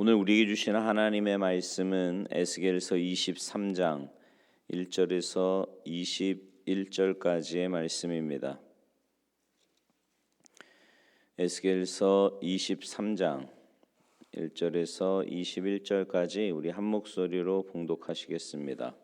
오늘 우리에게 주시는 하나님의 말씀은 에스겔서 23장 1절에서 21절까지의 말씀입니다. 에스겔서 23장 1절에서 21절까지 우리 한 목소리로 봉독하시겠습니다.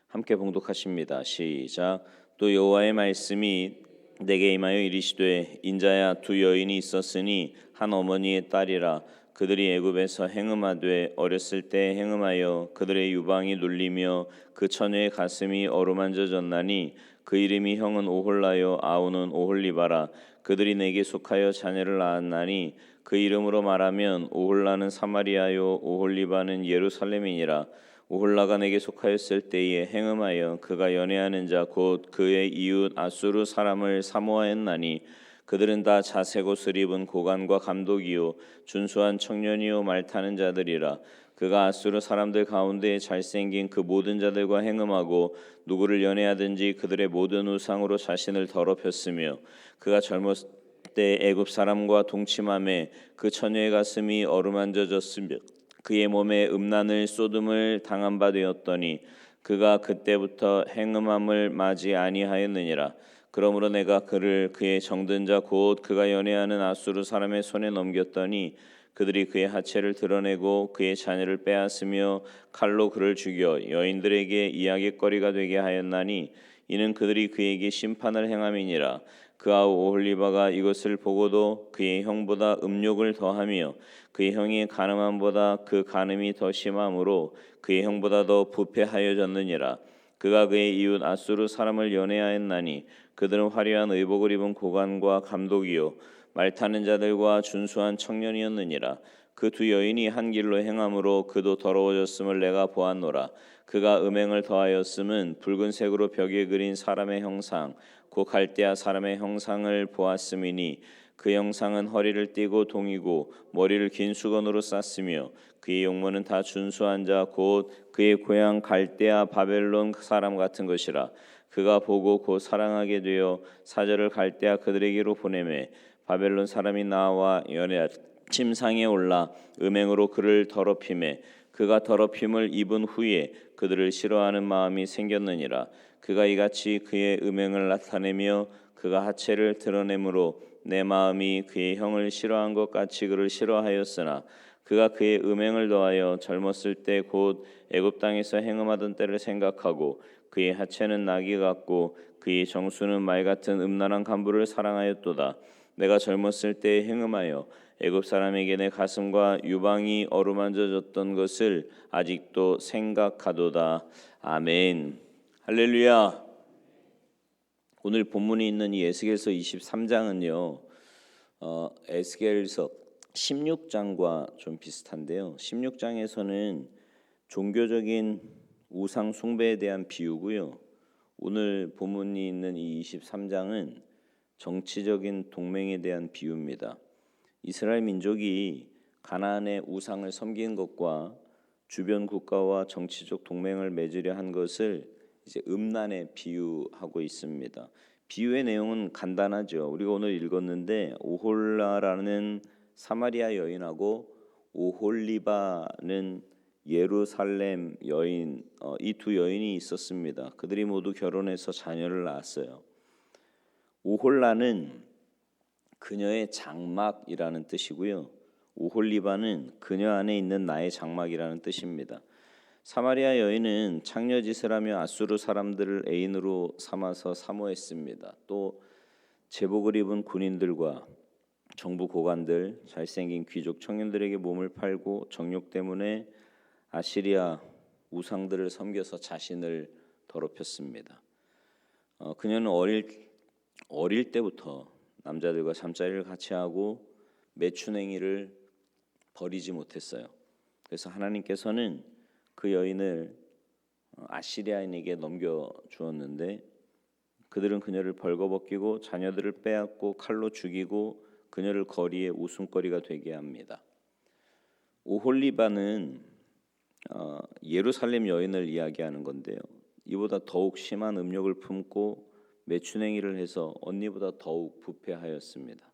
함께 봉독하십니다. 시작. 또 여호와의 말씀이 내게 임하여 이르시되 인자야, 두 여인이 있었으니 한 어머니의 딸이라. 그들이 애굽에서 행음하되 어렸을 때 행음하여 그들의 유방이 눌리며 그 처녀의 가슴이 어루만져졌나니 그 이름이 형은 오홀라요 아우는 오홀리바라. 그들이 내게 속하여 자녀를 낳았나니 그 이름으로 말하면 오홀라는 사마리아요 오홀리바는 예루살렘이니라. 오홀라가 내게 속하였을 때에 행음하여 그가 연애하는 자 곧 그의 이웃 아수르 사람을 사모하였나니 그들은 다 자색 옷을 입은 고관과 감독이요 준수한 청년이요 말타는 자들이라. 그가 아수르 사람들 가운데 잘생긴 그 모든 자들과 행음하고 누구를 연애하든지 그들의 모든 우상으로 자신을 더럽혔으며 그가 젊었을 때 애굽 사람과 동침함에 그 처녀의 가슴이 어루만져졌으며 그의 몸에 음란을 쏟음을 당한 바 되었더니 그가 그때부터 행음함을 맞이 아니하였느니라. 그러므로 내가 그를 그의 정든 자 곧 그가 연애하는 아수르 사람의 손에 넘겼더니 그들이 그의 하체를 드러내고 그의 자녀를 빼앗으며 칼로 그를 죽여 여인들에게 이야깃거리가 되게 하였나니 이는 그들이 그에게 심판을 행함이니라. 그 아우 오홀리바가 이것을 보고도 그의 형보다 음욕을 더하며 그의 형의 간음함보다 그 간음이 더 심함으로 그의 형보다 더 부패하여졌느니라. 그가 그의 이웃 아수르 사람을 연애하였나니 그들은 화려한 의복을 입은 고관과 감독이요 말타는 자들과 준수한 청년이었느니라. 그 두 여인이 한 길로 행함으로 그도 더러워졌음을 내가 보았노라. 그가 음행을 더하였음은 붉은색으로 벽에 그린 사람의 형상 곧 갈대아 사람의 형상을 보았음이니 그 형상은 허리를 띠고 동이고 머리를 긴 수건으로 쌌으며 그의 용모는 다 준수한 자 곧 그의 고향 갈대아 바벨론 사람 같은 것이라. 그가 보고 곧 사랑하게 되어 사절을 갈대아 그들에게로 보내매 바벨론 사람이 나와 연애 침상에 올라 음행으로 그를 더럽히매 그가 더럽힘을 입은 후에 그들을 싫어하는 마음이 생겼느니라. 그가 이같이 그의 음행을 나타내며 그가 하체를 드러내므로 내 마음이 그의 형을 싫어한 것 같이 그를 싫어하였으나 그가 그의 음행을 더하여 젊었을 때 곧 애굽 땅에서 행음하던 때를 생각하고 그의 하체는 나귀 같고 그의 정수는 말 같은 음란한 간부를 사랑하였도다. 내가 젊었을 때 행음하여 애굽 사람에게 내 가슴과 유방이 어루만져졌던 것을 아직도 생각하도다. 아멘. 할렐루야. 오늘 본문이 있는 이 에스겔서 23장은요. 에스겔서 16장과 좀 비슷한데요. 16장에서는 종교적인 우상 숭배에 대한 비유고요. 오늘 본문이 있는 이 23장은 정치적인 동맹에 대한 비유입니다. 이스라엘 민족이 가나안의 우상을 섬기는 것과 주변 국가와 정치적 동맹을 맺으려 한 것을 이제 음란에 비유하고 있습니다. 비유의 내용은 간단하죠. 우리가 오늘 읽었는데 오홀라라는 사마리아 여인하고 오홀리바는 예루살렘 여인, 이 두 여인이 있었습니다. 그들이 모두 결혼해서 자녀를 낳았어요. 오홀라는 그녀의 장막이라는 뜻이고요. 오홀리바는 그녀 안에 있는 나의 장막이라는 뜻입니다. 사마리아 여인은 창녀짓을 하며 아수르 사람들을 애인으로 삼아서 사모했습니다. 또 제복을 입은 군인들과 정부 고관들, 잘생긴 귀족 청년들에게 몸을 팔고 정욕 때문에 아시리아 우상들을 섬겨서 자신을 더럽혔습니다. 그녀는 어릴 때부터 남자들과 잠자리를 같이 하고 매춘행위를 버리지 못했어요. 그래서 하나님께서는 그 여인을 아시리아인에게 넘겨주었는데 그들은 그녀를 벌거벗기고 자녀들을 빼앗고 칼로 죽이고 그녀를 거리에 웃음거리가 되게 합니다. 오홀리바는 예루살렘 여인을 이야기하는 건데요. 이보다 더욱 심한 음욕을 품고 매춘행위를 해서 언니보다 더욱 부패하였습니다.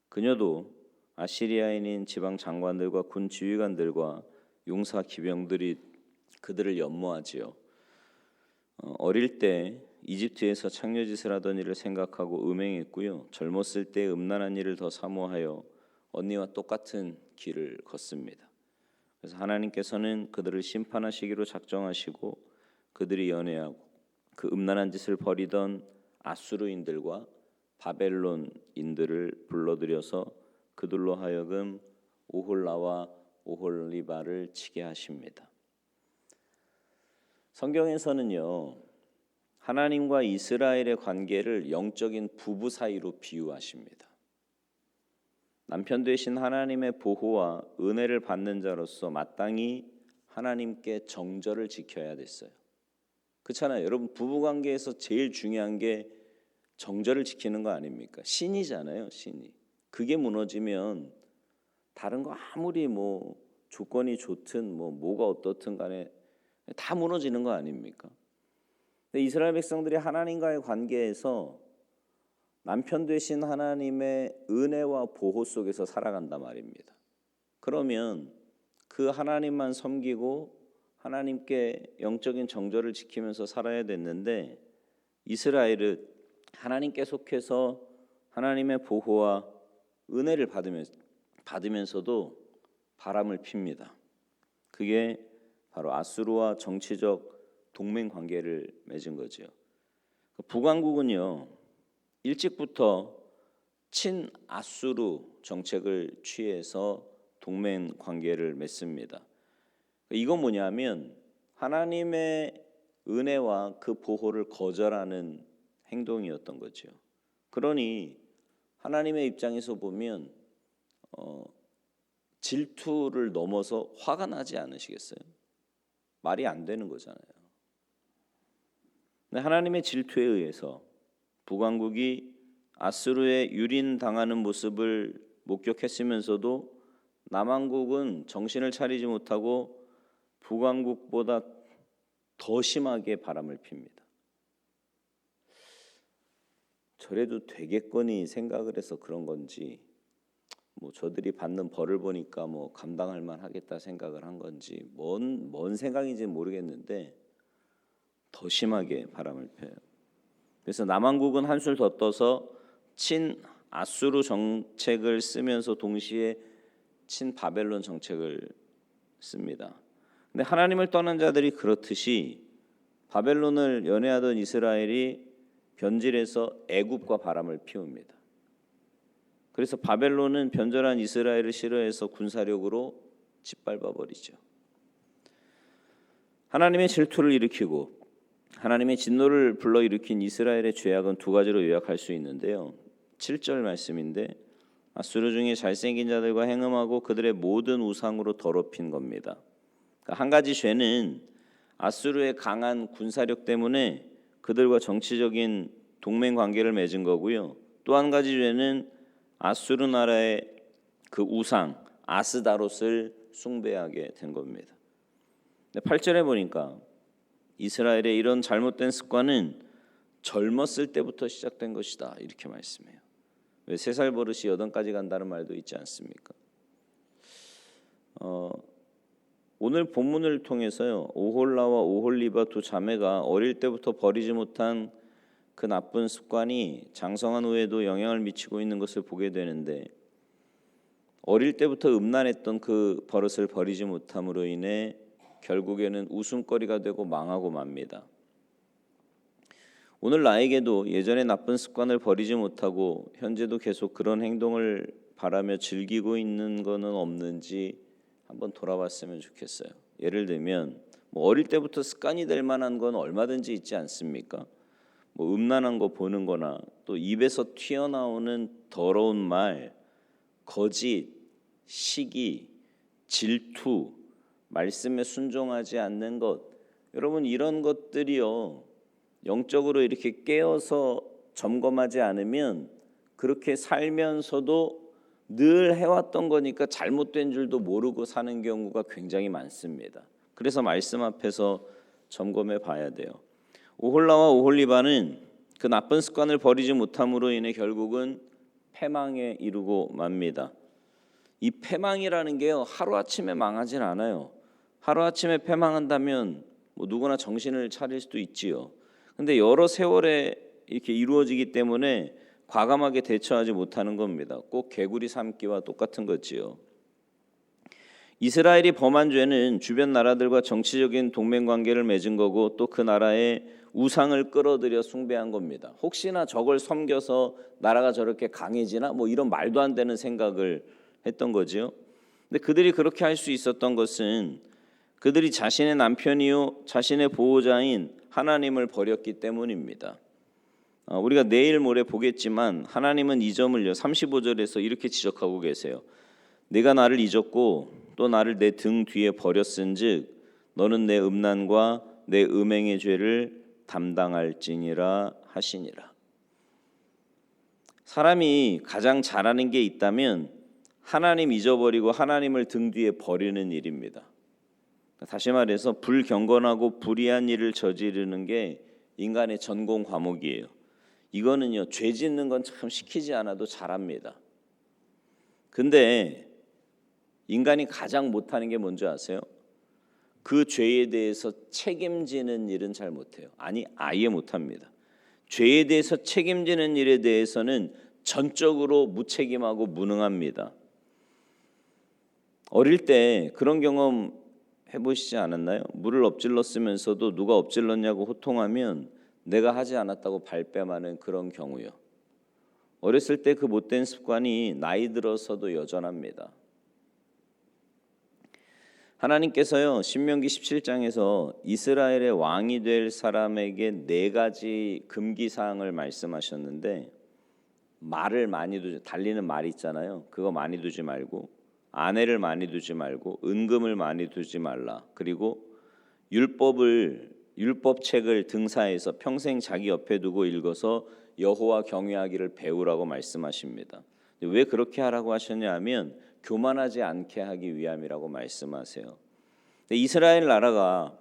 그녀도 아시리아인인 지방 장관들과 군 지휘관들과 용사 기병들이 그들을 연모하지요. 어릴 때 이집트에서 창녀짓을 하던 일을 생각하고 음행했고요. 젊었을 때 음란한 일을 더 사모하여 언니와 똑같은 길을 걷습니다. 그래서 하나님께서는 그들을 심판하시기로 작정하시고 그들이 연애하고 그 음란한 짓을 벌이던 아수르인들과 바벨론인들을 불러들여서 그들로 하여금 오홀라와 오홀리바를 치게 하십니다. 성경에서는요, 하나님과 이스라엘의 관계를 영적인 부부 사이로 비유하십니다. 남편 되신 하나님의 보호와 은혜를 받는 자로서 마땅히 하나님께 정절을 지켜야 됐어요. 그렇잖아요. 여러분, 부부 관계에서 제일 중요한 게 정절을 지키는 거 아닙니까? 신이잖아요, 신이. 그게 무너지면 다른 거 아무리 뭐 조건이 좋든 뭐가 어떻든 간에 다 무너지는 거 아닙니까? 근데 이스라엘 백성들이 하나님과의 관계에서 남편 되신 하나님의 은혜와 보호 속에서 살아간단 말입니다. 그러면 그 하나님만 섬기고 하나님께 영적인 정절을 지키면서 살아야 됐는데 이스라엘은 하나님께 속해서 하나님의 보호와 은혜를 받으면서도 바람을 핍니다. 그게 바로 아수르와 정치적 동맹 관계를 맺은 거죠. 북왕국은요, 일찍부터 친아수르 정책을 취해서 동맹 관계를 맺습니다. 이건 뭐냐면 하나님의 은혜와 그 보호를 거절하는 행동이었던 거죠. 그러니 하나님의 입장에서 보면 질투를 넘어서 화가 나지 않으시겠어요? 말이 안 되는 거잖아요. 근데 하나님의 질투에 의해서 북왕국이 아수르에 유린당하는 모습을 목격했으면서도 남왕국은 정신을 차리지 못하고 북왕국보다 더 심하게 바람을 핍니다. 저래도 되겠거니 생각을 해서 그런 건지 저들이 받는 벌을 보니까 감당할 만하겠다 생각을 한 건지 뭔 생각인지 모르겠는데 더 심하게 바람을 펴요. 그래서 남왕국은 한술 더 떠서 친아수르 정책을 쓰면서 동시에 친바벨론 정책을 씁니다. 근데 하나님을 떠난 자들이 그렇듯이 바벨론을 연애하던 이스라엘이 변질해서 애굽과 바람을 피웁니다. 그래서 바벨론은 변절한 이스라엘을 싫어해서 군사력으로 짓밟아 버리죠. 하나님의 질투를 일으키고 하나님의 진노를 불러일으킨 이스라엘의 죄악은 두 가지로 요약할 수 있는데요. 7절 말씀인데 아수르 중에 잘생긴 자들과 행음하고 그들의 모든 우상으로 더럽힌 겁니다. 그러니까 한 가지 죄는 아수르의 강한 군사력 때문에 그들과 정치적인 동맹 관계를 맺은 거고요. 또 한 가지 죄는 아수르 나라의 그 우상 아스다롯을 숭배하게 된 겁니다. 8절에 보니까 이스라엘의 이런 잘못된 습관은 젊었을 때부터 시작된 것이다 이렇게 말씀해요. 왜 3살 버릇이 8가지 간다는 말도 있지 않습니까? 오늘 본문을 통해서요, 오홀라와 오홀리바 두 자매가 어릴 때부터 버리지 못한 그 나쁜 습관이 장성한 후에도 영향을 미치고 있는 것을 보게 되는데, 어릴 때부터 음란했던 그 버릇을 버리지 못함으로 인해 결국에는 웃음거리가 되고 망하고 맙니다. 오늘 나에게도 예전에 나쁜 습관을 버리지 못하고 현재도 계속 그런 행동을 바라며 즐기고 있는 거는 없는지 한번 돌아봤으면 좋겠어요. 예를 들면 어릴 때부터 습관이 될 만한 건 얼마든지 있지 않습니까? 음란한 거 보는 거나 또 입에서 튀어나오는 더러운 말, 거짓, 시기, 질투, 말씀에 순종하지 않는 것, 여러분 이런 것들이요 영적으로 이렇게 깨어서 점검하지 않으면 그렇게 살면서도 늘 해왔던 거니까 잘못된 줄도 모르고 사는 경우가 굉장히 많습니다. 그래서 말씀 앞에서 점검해 봐야 돼요. 오홀라와 오홀리바는 그 나쁜 습관을 버리지 못함으로 인해 결국은 패망에 이르고 맙니다. 이 패망이라는 게요, 하루아침에 망하진 않아요. 하루아침에 패망한다면 뭐 누구나 정신을 차릴 수도 있지요. 근데 여러 세월에 이렇게 이루어지기 때문에 과감하게 대처하지 못하는 겁니다. 꼭 개구리 삶기와 똑같은 거지요. 이스라엘이 범한 죄는 주변 나라들과 정치적인 동맹 관계를 맺은 거고, 또 그 나라의 우상을 끌어들여 숭배한 겁니다. 혹시나 저걸 섬겨서 나라가 저렇게 강해지나 뭐 이런 말도 안 되는 생각을 했던 거지요. 근데 그들이 그렇게 할 수 있었던 것은 그들이 자신의 남편이요 자신의 보호자인 하나님을 버렸기 때문입니다. 우리가 내일 모레 보겠지만 하나님은 이 점을요 35절에서 이렇게 지적하고 계세요. 내가 나를 잊었고 또 나를 내 등 뒤에 버렸은즉 너는 내 음란과 내 음행의 죄를 담당할지니라 하시니라. 사람이 가장 잘하는 게 있다면 하나님 잊어버리고 하나님을 등 뒤에 버리는 일입니다. 다시 말해서 불경건하고 불의한 일을 저지르는 게 인간의 전공 과목이에요. 이거는요 죄 짓는 건 참 시키지 않아도 잘합니다. 근데 인간이 가장 못하는 게 뭔지 아세요? 그 죄에 대해서 책임지는 일은 잘 못해요. 아니 아예 못합니다. 죄에 대해서 책임지는 일에 대해서는 전적으로 무책임하고 무능합니다. 어릴 때 그런 경험 해보시지 않았나요? 물을 엎질렀으면서도 누가 엎질렀냐고 호통하면 내가 하지 않았다고 발뺌하는 그런 경우요. 어렸을 때 그 못된 습관이 나이 들어서도 여전합니다. 하나님께서요 신명기 17장에서 이스라엘의 왕이 될 사람에게 4가지 금기사항을 말씀하셨는데, 말을 많이 두지, 달리는 말 있잖아요. 그거 많이 두지 말고, 아내를 많이 두지 말고, 은금을 많이 두지 말라. 그리고 율법책을 등사해서 평생 자기 옆에 두고 읽어서 여호와 경외하기를 배우라고 말씀하십니다. 왜 그렇게 하라고 하셨냐 하면 교만하지 않게 하기 위함이라고 말씀하세요. 이스라엘 나라가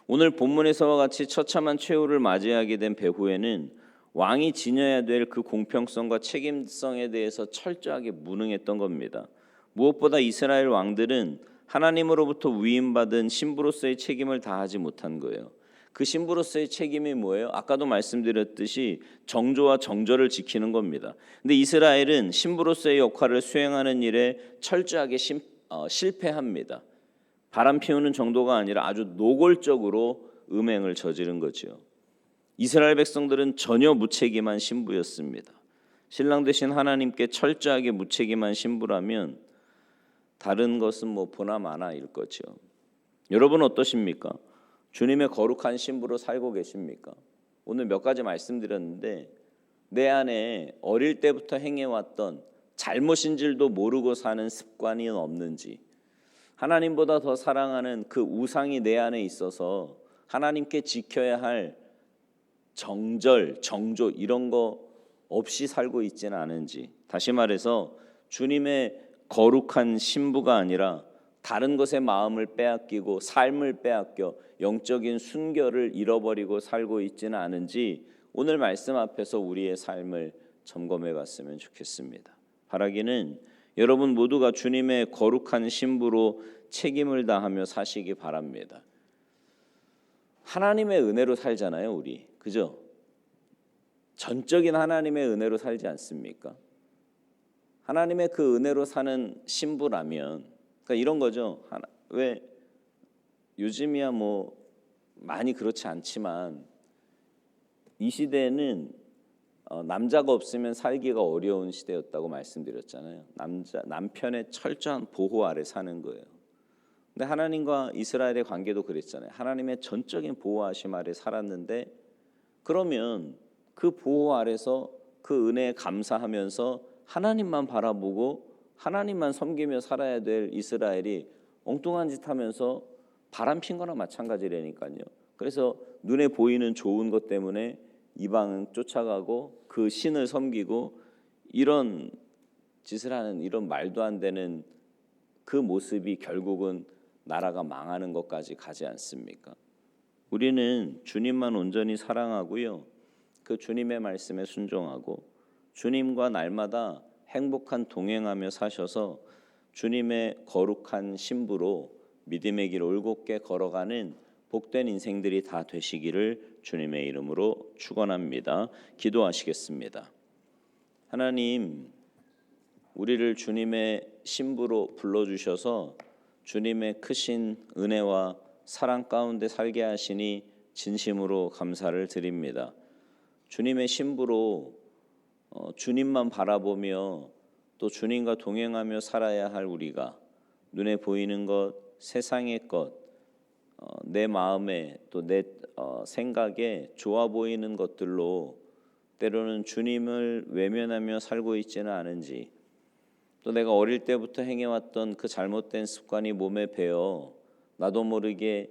오늘 본문에서와 같이 처참한 최후를 맞이하게 된 배후에는 왕이 지녀야 될 그 공평성과 책임성에 대해서 철저하게 무능했던 겁니다. 무엇보다 이스라엘 왕들은 하나님으로부터 위임받은 신부로서의 책임을 다하지 못한 거예요. 그 신부로서의 책임이 뭐예요? 아까도 말씀드렸듯이 정조와 정절을 지키는 겁니다. 근데 이스라엘은 신부로서의 역할을 수행하는 일에 철저하게 실패합니다. 바람 피우는 정도가 아니라 아주 노골적으로 음행을 저지른 거죠. 이스라엘 백성들은 전혀 무책임한 신부였습니다. 신랑 되신 하나님께 철저하게 무책임한 신부라면 다른 것은 뭐 보나 마나일 거죠. 여러분 어떠십니까? 주님의 거룩한 신부로 살고 계십니까? 오늘 몇 가지 말씀드렸는데 내 안에 어릴 때부터 행해왔던 잘못인 줄도 모르고 사는 습관이 없는지, 하나님보다 더 사랑하는 그 우상이 내 안에 있어서 하나님께 지켜야 할 정절, 정조 이런 거 없이 살고 있지는 않은지, 다시 말해서 주님의 거룩한 신부가 아니라 다른 것에 마음을 빼앗기고 삶을 빼앗겨 영적인 순결을 잃어버리고 살고 있지는 않은지 오늘 말씀 앞에서 우리의 삶을 점검해 봤으면 좋겠습니다. 바라기는 여러분 모두가 주님의 거룩한 신부로 책임을 다하며 사시기 바랍니다. 하나님의 은혜로 살잖아요, 우리. 그죠? 전적인 하나님의 은혜로 살지 않습니까? 하나님의 그 은혜로 사는 신부라면, 그러니까 이런 거죠. 왜 요즘이야 뭐 많이 그렇지 않지만 이 시대는 남자가 없으면 살기가 어려운 시대였다고 말씀드렸잖아요. 남편의 철저한 보호 아래 사는 거예요. 근데 하나님과 이스라엘의 관계도 그랬잖아요. 하나님의 전적인 보호하심 아래 살았는데, 그러면 그 보호 아래서 그 은혜에 감사하면서 하나님만 바라보고 하나님만 섬기며 살아야 될 이스라엘이 엉뚱한 짓 하면서 바람핀 거나 마찬가지라니까요. 그래서 눈에 보이는 좋은 것 때문에 이방은 쫓아가고 그 신을 섬기고 이런 짓을 하는, 이런 말도 안 되는 그 모습이 결국은 나라가 망하는 것까지 가지 않습니까? 우리는 주님만 온전히 사랑하고요, 그 주님의 말씀에 순종하고 주님과 날마다 행복한 동행하며 사셔서 주님의 거룩한 신부로 믿음의 길 올곧게 걸어가는 복된 인생들이 다 되시기를 주님의 이름으로 축원합니다. 기도하시겠습니다. 하나님, 우리를 주님의 신부로 불러주셔서 주님의 크신 은혜와 사랑 가운데 살게 하시니 진심으로 감사를 드립니다. 주님의 신부로 주님만 바라보며 또 주님과 동행하며 살아야 할 우리가 눈에 보이는 것, 세상의 것, 내 마음에 또 내 생각에 좋아 보이는 것들로 때로는 주님을 외면하며 살고 있지는 않은지, 또 내가 어릴 때부터 행해왔던 그 잘못된 습관이 몸에 배어 나도 모르게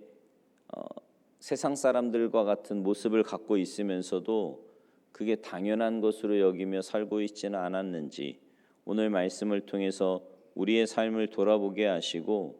세상 사람들과 같은 모습을 갖고 있으면서도 그게 당연한 것으로 여기며 살고 있지는 않았는지 오늘 말씀을 통해서 우리의 삶을 돌아보게 하시고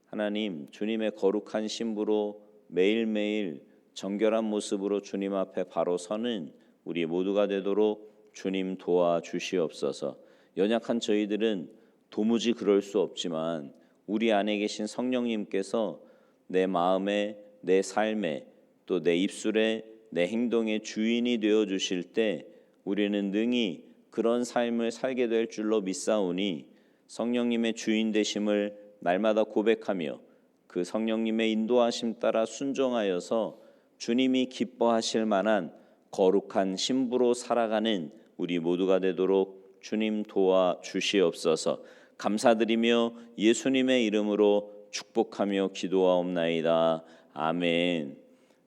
하나님, 주님의 거룩한 신부로 매일매일 정결한 모습으로 주님 앞에 바로 서는 우리 모두가 되도록 주님 도와주시옵소서. 연약한 저희들은 도무지 그럴 수 없지만 우리 안에 계신 성령님께서 내 마음에, 내 삶에, 또 내 입술에, 내 행동의 주인이 되어 주실 때 우리는 능히 그런 삶을 살게 될 줄로 믿사오니 성령님의 주인 되심을 날마다 고백하며 그 성령님의 인도하심 따라 순종하여서 주님이 기뻐하실 만한 거룩한 신부로 살아가는 우리 모두가 되도록 주님 도와주시옵소서. 감사드리며 예수님의 이름으로 축복하며 기도하옵나이다. 아멘.